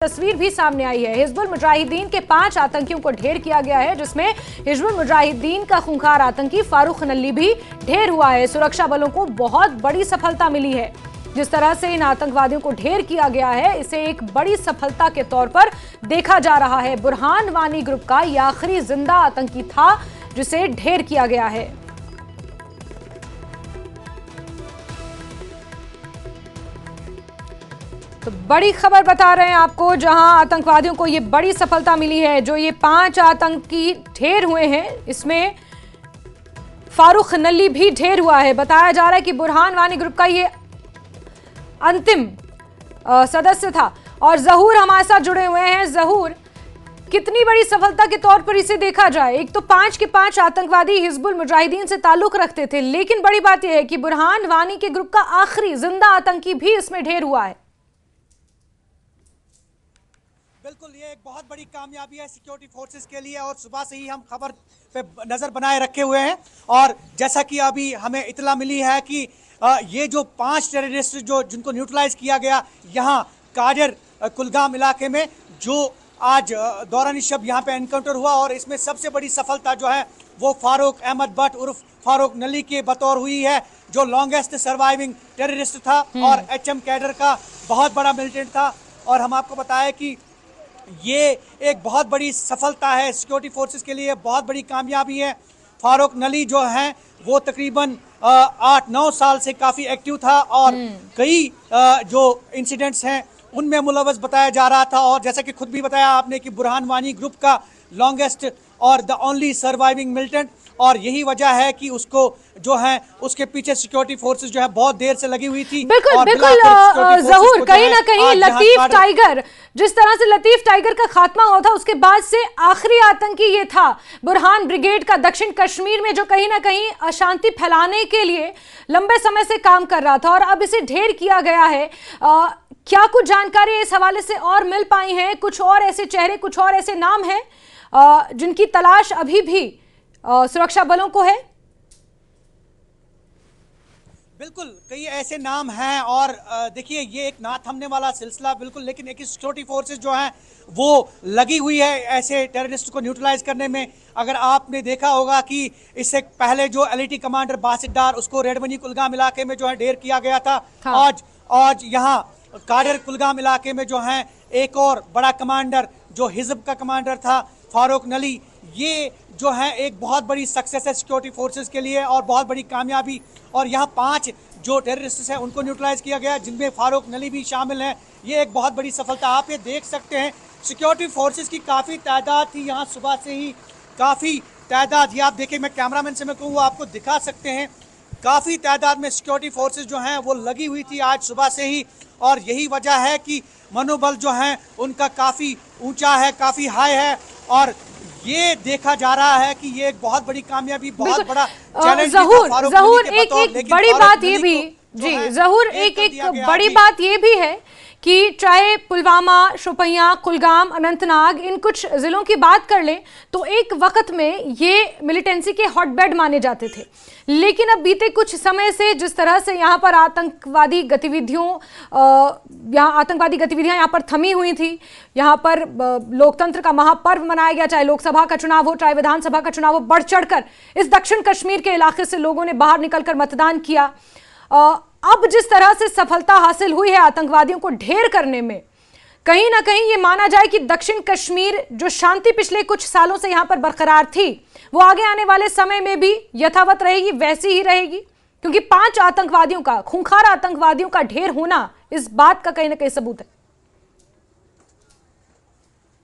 तस्वीर भी सामने आई है। हिजबुल मुजाहिदीन के 5 आतंकियों को ढेर किया गया है, जिसमें हिजबुल मुजाहिदीन का खूंखार आतंकी फारूक नल्ली भी ढेर हुआ है। सुरक्षा बलों को बहुत बड़ी सफलता मिली है। जिस तरह से इन आतंकवादियों को ढेर किया गया है, इसे एक बड़ी सफलता के तौर पर देखा जा रहा है। बुरहान वानी ग्रुप का यह आखिरी जिंदा आतंकी था जिसे ढेर किया गया है। तो बड़ी खबर बता रहे हैं आपको, जहां आतंकवादियों को ये बड़ी सफलता मिली है। जो ये 5 आतंकी ढेर हुए हैं, इसमें फारूक नल्ली भी ढेर हुआ है। बताया जा रहा है कि बुरहान वानी ग्रुप का ये अंतिम सदस्य था। और जहूर हमारे साथ जुड़े हुए हैं। जहूर, कितनी बड़ी सफलता के तौर पर इसे देखा जाए? एक तो 5 के 5 आतंकवादी हिजबुल मुजाहिदीन से ताल्लुक रखते थे, लेकिन बड़ी बात यह है कि बुरहान वानी के ग्रुप का आखिरी जिंदा आतंकी भी इसमें ढेर हुआ है। बिल्कुल, ये एक बहुत बड़ी कामयाबी है सिक्योरिटी फोर्सेस के लिए और सुबह से ही हम खबर पे नजर बनाए रखे हुए हैं। और जैसा कि अभी हमें इतला मिली है कि ये जो 5 टेररिस्ट जिनको न्यूट्रलाइज किया गया यहाँ काडर कुलगाम इलाके में, जो आज दौरान शब यहाँ पे एनकाउंटर हुआ, और इसमें सबसे बड़ी सफलता जो है वो फारूक अहमद भट्ट उर्फ फारूक नली के बतौर हुई है, जो लॉन्गेस्ट सर्वाइविंग टेररिस्ट था और HM कैडर का बहुत बड़ा मिलिटेंट था। और हम आपको बताएं कि ये एक बहुत बड़ी सफलता है सिक्योरिटी फोर्सेस के लिए, बहुत बड़ी कामयाबी है। फारूक नली जो हैं वो तकरीबन 8-9 साल से काफ़ी एक्टिव था और कई जो इंसिडेंट्स हैं उनमें मुलव्वस बताया जा रहा था। और जैसा कि खुद भी बताया आपने कि बुरहान वानी ग्रुप का लॉन्गेस्ट और द ओनली सर्वाइविंग मिलिटेंट, और यही वजह है कि उसको जो है उसके पीछे सिक्योरिटी फोर्सेस जो है बहुत देर से लगी हुई थी। बिल्कुल बिल्कुल जहूर, कहीं ना कहीं लतीफ टाइगर, जिस तरह से लतीफ टाइगर का खात्मा हुआ था, उसके बाद से आखिरी आतंकी ये था। बुरहान ब्रिगेड का दक्षिण कश्मीर में जो कहीं ना कहीं अशांति फैलाने के लिए लंबे समय से काम कर रहा था, और अब इसे ढेर किया गया है। क्या कुछ जानकारी इस हवाले से और मिल पाई है? कुछ और ऐसे चेहरे, कुछ और ऐसे नाम हैं जिनकी तलाश अभी भी सुरक्षा बलों को है? बिल्कुल, कई ऐसे नाम हैं। और देखिए, ये एक ना थमने वाला सिलसिला बिल्कुल, लेकिन एक सिक्योरिटी फोर्सेस जो हैं वो लगी हुई है ऐसे टेररिस्ट को न्यूट्रलाइज करने में। अगर आपने देखा होगा कि इससे पहले जो LET कमांडर बासित डार, उसको रेडमनी कुलगाम इलाके में जो है ढेर किया गया था। आज यहाँ काडर कुलगाम इलाके में जो है एक और बड़ा कमांडर जो हिजब का कमांडर था फारूक नली, ये जो है एक बहुत बड़ी सक्सेस है सिक्योरिटी फोर्सेस के लिए और बहुत बड़ी कामयाबी। और यहाँ 5 जो टेररिस्ट हैं उनको न्यूट्रलाइज किया गया, जिनमें फारूक नली भी शामिल हैं। ये एक बहुत बड़ी सफलता। आप ये देख सकते हैं सिक्योरिटी फोर्सेस की काफ़ी तादाद थी यहाँ सुबह से ही, काफ़ी तादाद। ये आप देखिए, मैं कैमरामैन से मैं कहूँ आपको दिखा सकते हैं, काफ़ी तादाद में सिक्योरिटी फोर्सेस जो हैं वो लगी हुई थी आज सुबह से ही। और यही वजह है कि मनोबल जो है उनका काफ़ी ऊंचा है, काफ़ी हाई है। और ये देखा जा रहा है कि ये एक बहुत बड़ी कामयाबी, बहुत बड़ा चैलेंज। जहूर एक बड़ी बात ये भी, जी जहूर एक बड़ी बात ये भी है कि चाहे पुलवामा, शोपियां, कुलगाम, अनंतनाग, इन कुछ जिलों की बात कर लें तो एक वक्त में ये मिलिटेंसी के हॉटबेड माने जाते थे। लेकिन अब बीते कुछ समय से जिस तरह से यहाँ पर आतंकवादी गतिविधियां यहाँ पर थमी हुई थी, यहाँ पर लोकतंत्र का महापर्व मनाया गया, चाहे लोकसभा का चुनाव हो, चाहे विधानसभा का चुनाव हो, बढ़ चढ़कर इस दक्षिण कश्मीर के इलाके से लोगों ने बाहर निकलकर मतदान किया। अब जिस तरह से सफलता हासिल हुई है आतंकवादियों को ढेर करने में, कहीं ना कहीं ये माना जाए कि दक्षिण कश्मीर जो शांति पिछले कुछ सालों से यहां पर बरकरार थी, वो आगे आने वाले समय में भी यथावत रहेगी, वैसी ही रहेगी। क्योंकि 5 आतंकवादियों का, खूंखार आतंकवादियों का ढेर होना इस बात का कहीं ना कहीं सबूत है।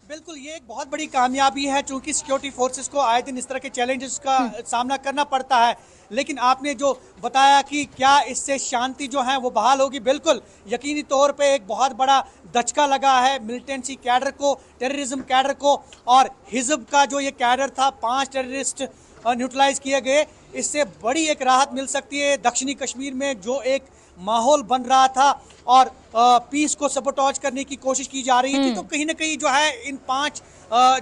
बिल्कुल, ये एक बहुत बड़ी कामयाबी है, चूंकि सिक्योरिटी फोर्सेस को आए दिन इस तरह के चैलेंजेस का सामना करना पड़ता है। लेकिन आपने जो बताया कि क्या इससे शांति जो है वो बहाल होगी, बिल्कुल यकीनी तौर पे एक बहुत बड़ा दचका लगा है मिलिटेंसी कैडर को, टेररिज्म कैडर को। और हिजब का जो ये कैडर था, 5 टेररिस्ट न्यूट्रलाइज किए गए, इससे बड़ी एक राहत मिल सकती है दक्षिणी कश्मीर में, जो एक माहौल बन रहा था और पीस को सबोटॉज करने की कोशिश की जा रही थी, तो कहीं ना कहीं जो है इन 5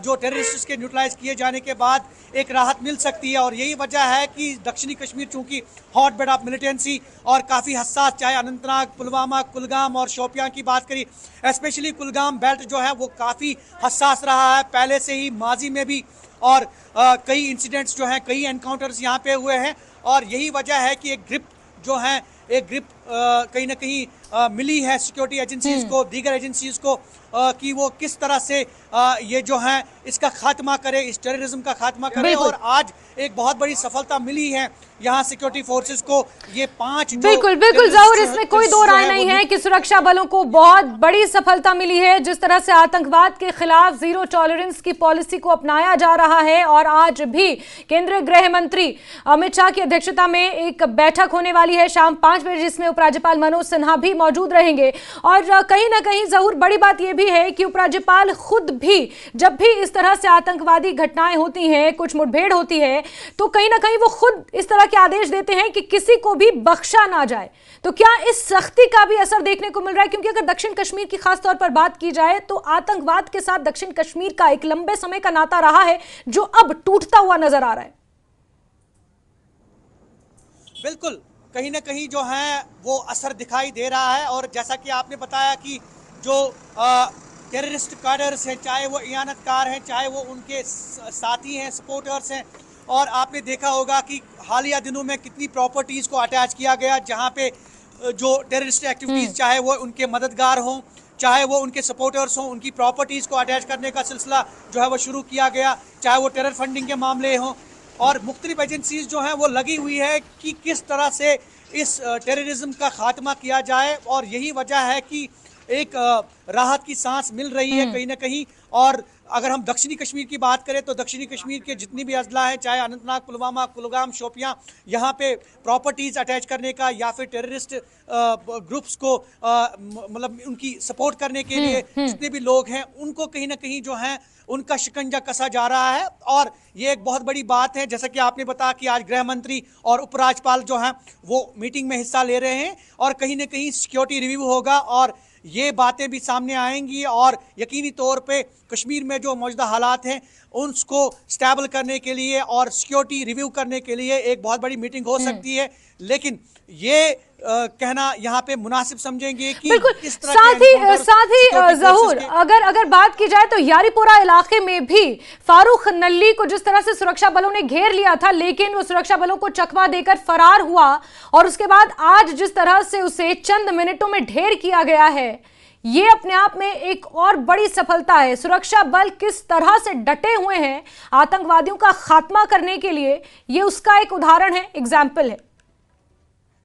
जो टेररिस्ट के न्यूट्रलाइज किए जाने के बाद एक राहत मिल सकती है। और यही वजह है कि दक्षिणी कश्मीर चूंकि हॉट बेड ऑफ मिलिटेंसी और काफ़ी हसास, चाहे अनंतनाग, पुलवामा, कुलगाम और शोपियां की बात करी, स्पेशली कुलगाम बेल्ट जो है वो काफ़ी हसास रहा है पहले से ही, माजी में भी, और कई इंसिडेंट्स जो हैं, कई एनकाउंटर्स यहाँ पे हुए हैं। और यही वजह है कि एक ग्रिप कहीं ना कहीं मिली है सिक्योरिटी एजेंसीज को, दीगर एजेंसीज को, कि वो किस तरह से ये जो है इसका खात्मा करे, इस टेररिज्म का खात्मा करे। और आज एक बहुत बड़ी सफलता मिली है यहाँ सिक्योरिटी फोर्सेस को। ये 5 बिल्कुल जहूर, इसमें कोई दो राय नहीं है कि सुरक्षा बलों को बहुत बड़ी सफलता मिली है। जिस तरह से आतंकवाद के खिलाफ जीरो टॉलरेंस की पॉलिसी को अपनाया जा रहा है, और आज भी केंद्रीय गृह मंत्री अमित शाह की अध्यक्षता में एक बैठक होने वाली है शाम 5 बजे, जिसमें उपराज्यपाल मनोज सिन्हा भी मौजूद रहेंगे। और कहीं ना कहीं जहूर बड़ी बात यह भी है कि उपराज्यपाल खुद भी जब भी इस तरह से आतंकवादी घटनाएं होती हैं, कुछ मुठभेड़ होती है, तो कहीं ना कहीं वो खुद इस तरह के आदेश देते हैं कि किसी को भी बख्शा ना जाए। तो क्या इस सख्ती का भी असर देखने को मिल रहा है? क्योंकि अगर दक्षिण कश्मीर की खास तौर पर बात की जाए तो आतंकवाद के साथ दक्षिण कश्मीर का एक लंबे समय का नाता रहा है जो अब टूटता हुआ नजर आ रहा है। बिल्कुल, कहीं ना कहीं जो है वो असर दिखाई दे रहा है। और जैसा कि आपने बताया कि जो टेररिस्ट कार्डर्स हैं, चाहे वो इयानतकार हैं, चाहे वो उनके साथी हैं, सपोर्टर्स हैं, और आपने देखा होगा कि हालिया दिनों में कितनी प्रॉपर्टीज़ को अटैच किया गया, जहाँ पे जो टेररिस्ट एक्टिविटीज़, चाहे वो उनके मददगार हों, चाहे वो उनके सपोर्टर्स हों, उनकी प्रॉपर्टीज़ को अटैच करने का सिलसिला जो है वो शुरू किया गया, चाहे वो टेरर फंडिंग के मामले हों। और मुख्तलिफ एजेंसीज जो हैं वो लगी हुई है कि किस तरह से इस टेररिज्म का खात्मा किया जाए। और यही वजह है कि एक राहत की सांस मिल रही है कहीं ना कहीं। और अगर हम दक्षिणी कश्मीर की बात करें तो दक्षिणी कश्मीर के जितनी भी अजला हैं, चाहे अनंतनाग, पुलवामा, कुलगाम, शोपियां, यहाँ पे प्रॉपर्टीज अटैच करने का या फिर टेररिस्ट ग्रुप्स को मतलब उनकी सपोर्ट करने के लिए जितने भी लोग हैं उनको कहीं ना कहीं जो है उनका शिकंजा कसा जा रहा है। और ये एक बहुत बड़ी बात है, जैसा कि आपने बताया कि आज गृह मंत्री और उपराज्यपाल जो हैं वो मीटिंग में हिस्सा ले रहे हैं, और कहीं ना कहीं सिक्योरिटी रिव्यू होगा और ये बातें भी सामने आएंगी। और यकीनी तौर पे कश्मीर में जो मौजूदा हालात हैं उनको स्टेबल करने के लिए और सिक्योरिटी रिव्यू करने के लिए एक बहुत बड़ी मीटिंग हो सकती है। लेकिन ये कहना यहाँ पे मुनासिब समझेंगे कि इस तरह साथ ही जहूर अगर बात की जाए तो यारीपोरा इलाके में भी फारूक नल्ली को जिस तरह से सुरक्षा बलों ने घेर लिया था, लेकिन वो सुरक्षा बलों को चकमा देकर फरार हुआ, और उसके बाद आज जिस तरह से उसे चंद मिनटों में ढेर किया गया है, ये अपने आप में एक और बड़ी सफलता है। सुरक्षा बल किस तरह से डटे हुए हैं आतंकवादियों का खात्मा करने के लिए, ये उसका एक उदाहरण है, एग्जाम्पल है।